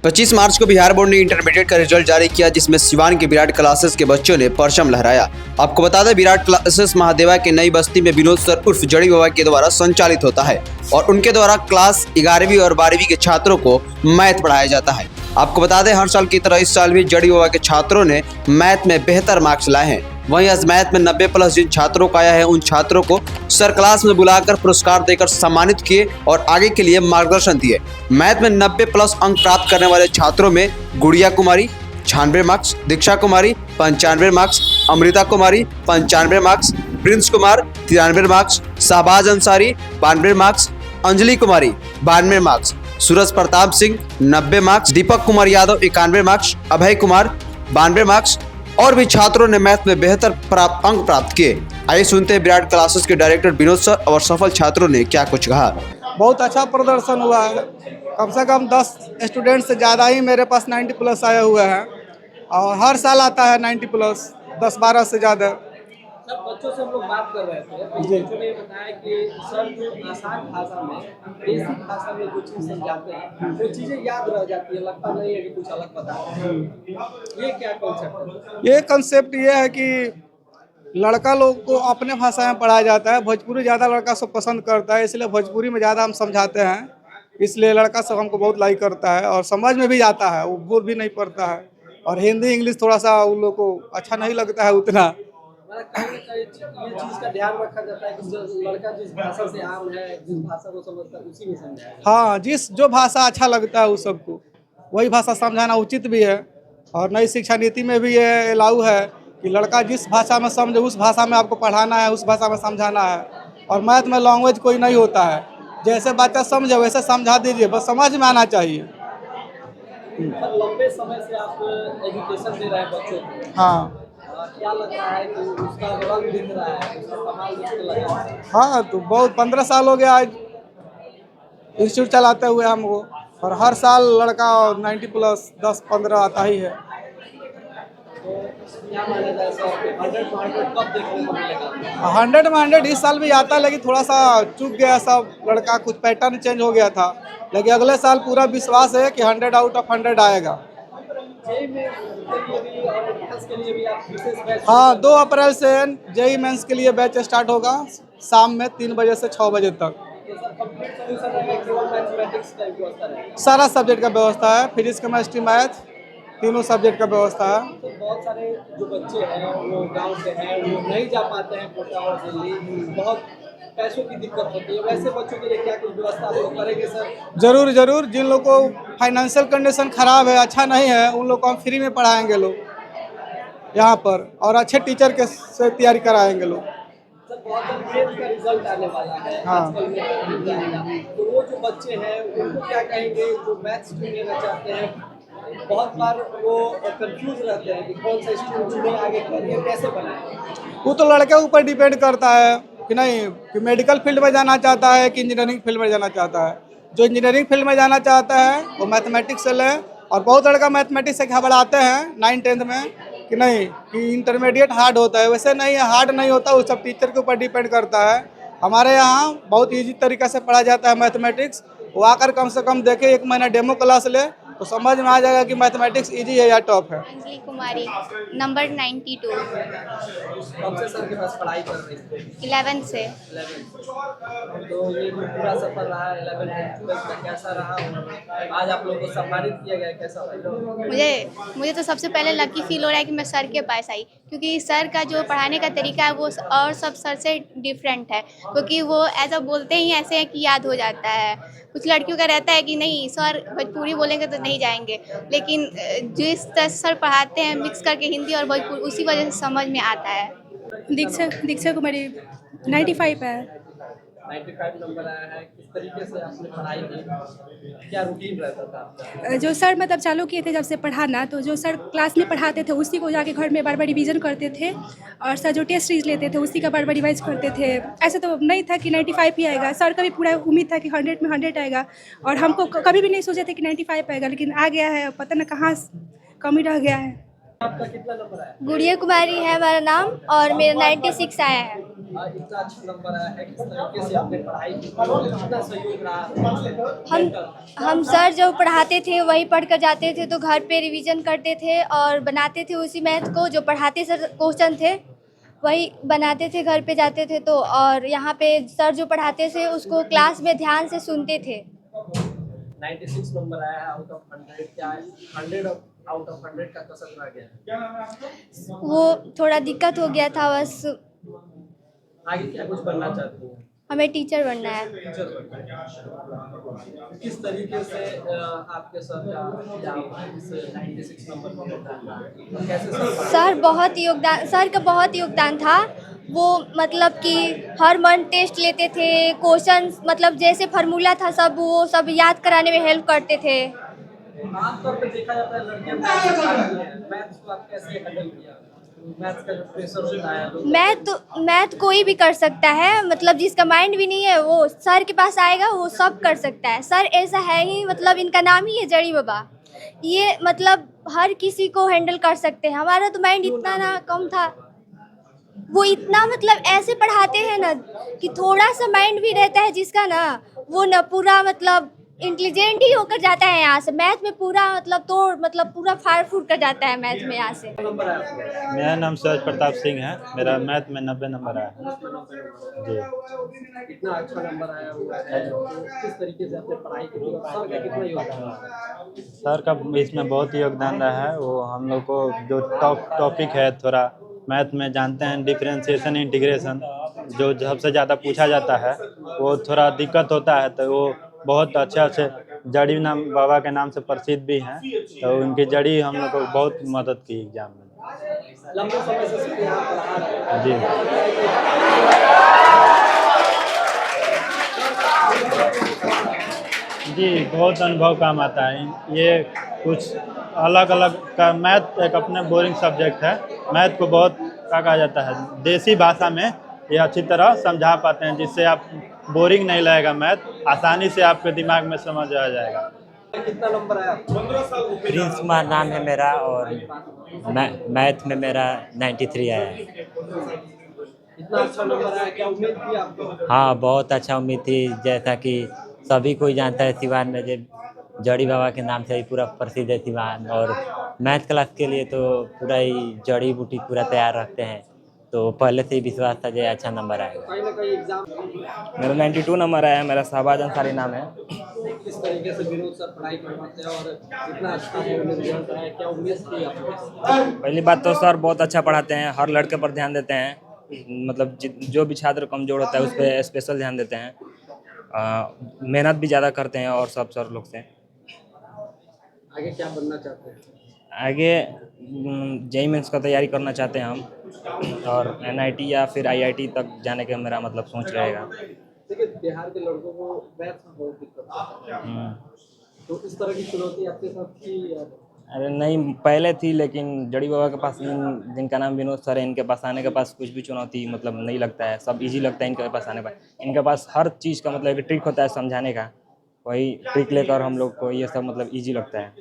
25 मार्च को बिहार बोर्ड ने इंटरमीडिएट का रिजल्ट जारी किया, जिसमें सिवान के विराट क्लासेस के बच्चों ने परचम लहराया। आपको बता दें, विराट क्लासेस महादेवा के नई बस्ती में विनोद सर उर्फ जड़ी बाबा के द्वारा संचालित होता है और उनके द्वारा क्लास 11वीं और 12वीं के छात्रों को मैथ पढ़ाया जाता है। आपको बता दें, हर साल की तरह इस साल भी जड़ी बाबा के छात्रों ने मैथ में बेहतर मार्क्स लाए हैं। वहीं आज मैथ में 90+ जिन छात्रों का आया है, उन छात्रों को सर क्लास में बुलाकर पुरस्कार देकर सम्मानित किए और आगे के लिए मार्गदर्शन दिए। मैथ में 90+ अंक प्राप्त करने वाले छात्रों में Gudiya Kumari 96 marks, Diksha Kumari 95 marks, Amrita Kumari 95 marks, Prince Kumar 93 marks, Shahbaz Ansari 92 marks, Anjali Kumari 92 marks, Suraj Pratap Singh 90 marks, Deepak Kumar Yadav 91 marks, Abhay Kumar 92 marks और भी छात्रों ने मैथ में बेहतर अंक प्राप्त किए। आइए सुनते हैं विराट क्लासेस के डायरेक्टर विनोद सर और सफल छात्रों ने क्या कुछ कहा। बहुत अच्छा प्रदर्शन हुआ है। कम से कम 10 स्टूडेंट से ज़्यादा ही मेरे पास 90+ आए हुए हैं और हर साल आता है 90+, 10-12 से ज़्यादा। सर, बच्चों से हम लोग बात कर रहे थे, बच्चों ने बताया कि सर जो आसान भाषा में, बेसिक भाषा में जो चीज़ समझाते हैं वो चीज़ें याद रह जाती है, लगता नहीं है कि कुछ अलग बता रहे हैं। ये क्या कॉन्सेप्ट है? ये कंसेप्ट ये है कि लड़का लोग को अपने भाषा में पढ़ाया जाता है। भोजपुरी ज़्यादा लड़का सब पसंद करता है, इसलिए भोजपुरी में ज़्यादा हम समझाते हैं। इसलिए लड़का सब हमको बहुत लाइक करता है और समझ में भी आता है, वो बोल भी नहीं पड़ता है। और हिंदी इंग्लिश थोड़ा सा उन लोग को अच्छा नहीं लगता है उतना। ये चीज़ का ध्यान रखा जाता है कि जो लड़का जिस भाषा से आम है, जिस भाषा को समझता है उसी में समझाए। हाँ, जो भाषा अच्छा लगता है उस सबको वही भाषा समझाना उचित भी है। और नई शिक्षा नीति में भी ये अलाउ है कि लड़का जिस भाषा में समझे उस भाषा में आपको पढ़ाना है, उस भाषा में समझाना है। और मैथ में लैंग्वेज कोई नहीं होता है, जैसे बच्चा समझे वैसे समझा दीजिए, बस समझ में आना चाहिए। लंबे समय से आप एजुकेशन दे रहे हैं बच्चों को। हाँ क्या लग रहा है कि उसका रंग दिख रहा है, उसका कमाल दिखने लगा है? हाँ, तो बहुत 15 साल हो गया आज इंस्टीट्यूट चलाते हुए हमको, और हर साल लड़का 90+ 10-15 आता ही है। तो क्या माना जाए सर, 100 में 100 कब देखने को मिलेगा? 100 में 100 इस साल भी आता है, लेकिन थोड़ा सा चूक गया सब लड़का, कुछ पैटर्न चेंज हो गया था। लेकिन अगले साल पूरा विश्वास है कि 100 आउट ऑफ 100 आएगा। हाँ, 2 अप्रैल से जेई मेंस के लिए बैच स्टार्ट होगा, शाम में 3 बजे से 6 बजे तक। सारा सब्जेक्ट का व्यवस्था है, फिजिक्स केमिस्ट्री मैथ तीनों सब्जेक्ट का व्यवस्था है। तो बहुत सारे जो बच्चे हैं वो गांव से हैं, वो नहीं जा पाते हैं कोटा और दिल्ली, बहुत पैसों की दिक्कत होती है। वैसे बच्चों के लिए क्या कुछ व्यवस्था आप लोग करेंगे सर? जरूर जरूर, जिन लोग को फाइनेंशियल कंडीशन खराब है, अच्छा नहीं है, उन लोग को हम फ्री में पढ़ाएंगे लोग यहाँ पर, और अच्छे टीचर के से तैयारी कराएंगे लोग। सर, बहुत जल्द 10th का रिजल्ट आने वाला है। हाँ। आजकल में जाएगा, तो वो जो बच्चे हैं उनको क्या कहेंगे जो मैथ्स चुनना चाहते हैं? बहुत बार वो कंफ्यूज रहते हैं कि कौन सा स्ट्रीम चुने, आगे करियर कैसे बनाए। वो तो लड़के के ऊपर डिपेंड करता है कि नहीं, कि मेडिकल फील्ड में जाना चाहता है कि इंजीनियरिंग फील्ड में जाना चाहता है। जो इंजीनियरिंग फील्ड में जाना चाहता है वो मैथमेटिक्स से ले, और बहुत लड़का मैथमेटिक्स से घबराते हैं 9th-10th में कि नहीं कि इंटरमीडिएट हार्ड होता है। वैसे नहीं है, हार्ड नहीं होता, वो सब टीचर के ऊपर डिपेंड करता है। हमारे यहाँ बहुत ईजी तरीक़े से पढ़ा जाता है मैथमेटिक्स। वो आकर कम से कम देखे, 1 महीना डेमो क्लास ले तो समझ में आ जाएगा कि मैथमेटिक्स इजी है या टफ है। अंजलि कुमारी नंबर 92। कब से सर के पास पढ़ाई कर रहे हैं? 11 से। 11। तो ये जो पूरा सफर रहा 11 और 12 का कैसा रहा? आज आप लोगों को सम्मानित किया गया, कैसा लगा? मुझे तो सबसे पहले लकी फील हो रहा है कि मैं सर के पास आई, क्योंकि सर का जो पढ़ाने का तरीका है वो और सब सर से डिफरेंट है, क्योंकि वो ऐसा बोलते ही ऐसे हैं कि याद हो जाता है। कुछ लड़कियों का रहता है कि नहीं सर भोजपुरी बोलेंगे तो नहीं जाएंगे, लेकिन जिस तरह सर पढ़ाते हैं मिक्स करके हिंदी और भोजपुरी, उसी वजह से समझ में आता है। दीक्षा कुमारी 95 है। 95 नंबर आया है। किस तरीके से आपने पढ़ाई की, क्या रूटीन रहता था आपका? जो सर मतलब चालू किए थे जब से पढ़ाना, तो जो सर क्लास में पढ़ाते थे उसी को जाके घर में बार बार रिवीजन करते थे, और सर जो टेस्ट सीरीज लेते थे उसी का बार बार रिवाइज करते थे। ऐसे तो नहीं था कि 95 ही आएगा, सर का भी पूरा उम्मीद था कि 100 में 100 आएगा, और हमको कभी भी नहीं सोचे थे कि 95 आएगा, लेकिन आ गया है। पता ना कहाँ कमी रह गया है। आपका कितना नंबर आया? गुड़िया कुमारी है हमारा नाम और मेरा 96 आया है। इतना अच्छा नंबर आया है, किस तरीके से आपने पढ़ाई की, कितना सहयोग रहा? हम सर जो पढ़ाते थे वही पढ़ कर जाते थे, तो घर पे रिवीजन करते थे और बनाते थे उसी मैथ को, जो पढ़ाते सर क्वेश्चन थे वही बनाते थे, घर पे जाते थे तो। और यहाँ पे सर जो पढ़ाते थे उसको क्लास में ध्यान से सुनते थे। 96 नंबर आया है आउट ऑफ 100। क्या है 100 आउट ऑफ 100 का कसर रह गया है? वो थोड़ा दिक्कत हो गया था बस। आगे क्या कुछ बनना चाहती हैं? हमें टीचर बनना है। टीचर बनना है। किस तरीके से आपके सर का इस 96 नंबर को मिलता है? कैसे सर का बहुत योगदान था। वो मतलब कि हर मंथ टेस्ट लेते थे, क्वेश्चन मतलब जैसे फार्मूला था सब वो सब याद कराने में हेल्प करते थे। आमतौर पे देखा जाता है लड़कियां मैथ्स को आप कैसे हैंडल किया? मैथ्स का जो प्रेशर होता है मैथ कोई भी कर सकता है, मतलब जिसका माइंड भी नहीं है वो सर के पास आएगा वो सब कर सकता है। सर ऐसा है ही, मतलब इनका नाम ही है जड़ी बाबा। ये मतलब हर किसी को हैंडल कर सकते हैं। हमारा तो माइंड इतना ना कम था, वो इतना मतलब ऐसे पढ़ाते हैं ना कि थोड़ा सा माइंड भी रहता है जिसका ना, वो ना पूरा मतलब इंटेलिजेंट ही होकर जाता है यहाँ से। मैथ में पूरा मतलब पूरा फाड़ फूट कर जाता है मैथ में यहाँ से। मेरा नाम सूरज प्रताप सिंह है। मेरा मैथ में 90 नंबर आया है। जी। इतना अच्छा नंबर आया हुआ है, तो किस तरीके से आपने पढ़ाई की? सर का कितना योगदान रहा? सर का इसमें बहुत ही योगदान रहा है। वो हम लोग को जो टॉपिक है थोड़ा मैथ में जानते हैं, डिफरेंशिएशन इंटीग्रेशन जो सबसे ज़्यादा पूछा जाता है, वो थोड़ा दिक्कत होता है, तो वो बहुत अच्छा से जड़ी नाम बाबा के नाम से प्रसिद्ध भी हैं, तो उनकी जड़ी हम लोग को बहुत मदद की एग्जाम में। लंबे समय से यहाँ पढ़ा रहे हैं। जी। जी, बहुत अनुभव काम आता है। ये कुछ अलग अलग का मैथ एक अपने बोरिंग सब्जेक्ट है। मैथ को बहुत क्या कहा जाता है, देसी भाषा में ये अच्छी तरह समझा पाते हैं, जिससे आप बोरिंग नहीं लगेगा, मैथ आसानी से आपके दिमाग में समझ आ जाएगा। कितना नंबर आया? प्रिंस कुमार नाम है मेरा और मैथ में मेरा 93 आया है। इतना अच्छा नंबर आया, क्या उम्मीद थी आपको? हाँ, बहुत अच्छा उम्मीद थी। जैसा कि सभी कोई जानता है सिवान में जड़ी बाबा के नाम से ही पूरा प्रसिद्ध है सिवान, और मैथ क्लास के लिए तो पूरा ही जड़ी बूटी पूरा तैयार रखते हैं, तो पहले से ही विश्वास था जो अच्छा नंबर आएगा। कहीं ना कहीं एग्जाम मेरा 92 नंबर आया है। मेरा शहबाज अंसारी नाम है। किस तरीके से विनोद सर पढ़ाई करवाते हैं और इतना अच्छा रिजल्ट आया, क्या उम्मीद थी आपको? पहली बात तो सर बहुत अच्छा पढ़ाते हैं, हर लड़के पर ध्यान देते हैं, मतलब जो भी छात्र कमजोर होता है उस पर स्पेशल ध्यान देते हैं। मेहनत भी ज़्यादा करते हैं और सब सर लोग से। आगे क्या बनना चाहते हैं? आगे जेईई मेंस का तैयारी करना चाहते हैं हम, और एनआईटी या फिर आईआईटी तक जाने का मेरा मतलब सोच रहेगा। देखिए बिहार के लड़कों को मैथ में बहुत दिक्कत होती है, तो इस तरह की चुनौती आपके साथ थी? अरे नहीं, पहले थी, लेकिन जड़ी बाबा के पास जिनका नाम विनोद सर है, इनके पास आने के पास कुछ भी चुनौती मतलब नहीं लगता है, सब इजी लगता है इनके पास आने पर। इनके पास हर चीज़ का मतलब एक ट्रिक होता है समझाने का, वही ट्रिक लेकर हम लोग को ये सब मतलब इजी लगता है।